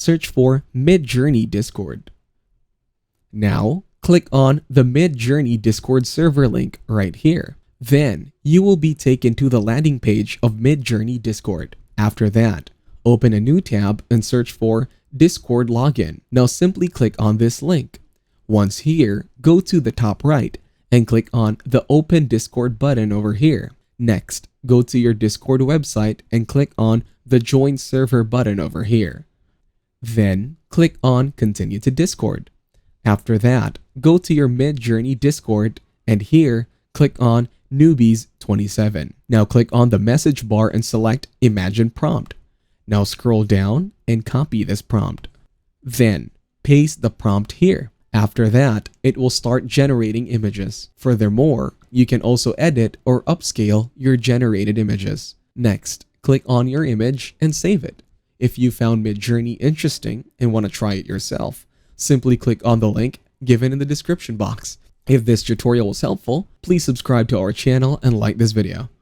search for Midjourney Discord. Now, click on the Midjourney Discord server link right here. Then, you will be taken to the landing page of Midjourney Discord. After that, open a new tab and search for Discord Login. Now simply click on this link. Once here, go to the top right and click on the Open Discord button over here. Next, go to your Discord website and click on the Join Server button over here. Then, click on Continue to Discord. After that, go to your Midjourney Discord and here, click on Newbies 27. Now click on the message bar and select Imagine Prompt. Now scroll down and copy this prompt. Then, paste the prompt here. After that, it will start generating images. Furthermore, you can also edit or upscale your generated images. Next, click on your image and save it. If you found Midjourney interesting and want to try it yourself, simply click on the link given in the description box. If this tutorial was helpful, please subscribe to our channel and like this video.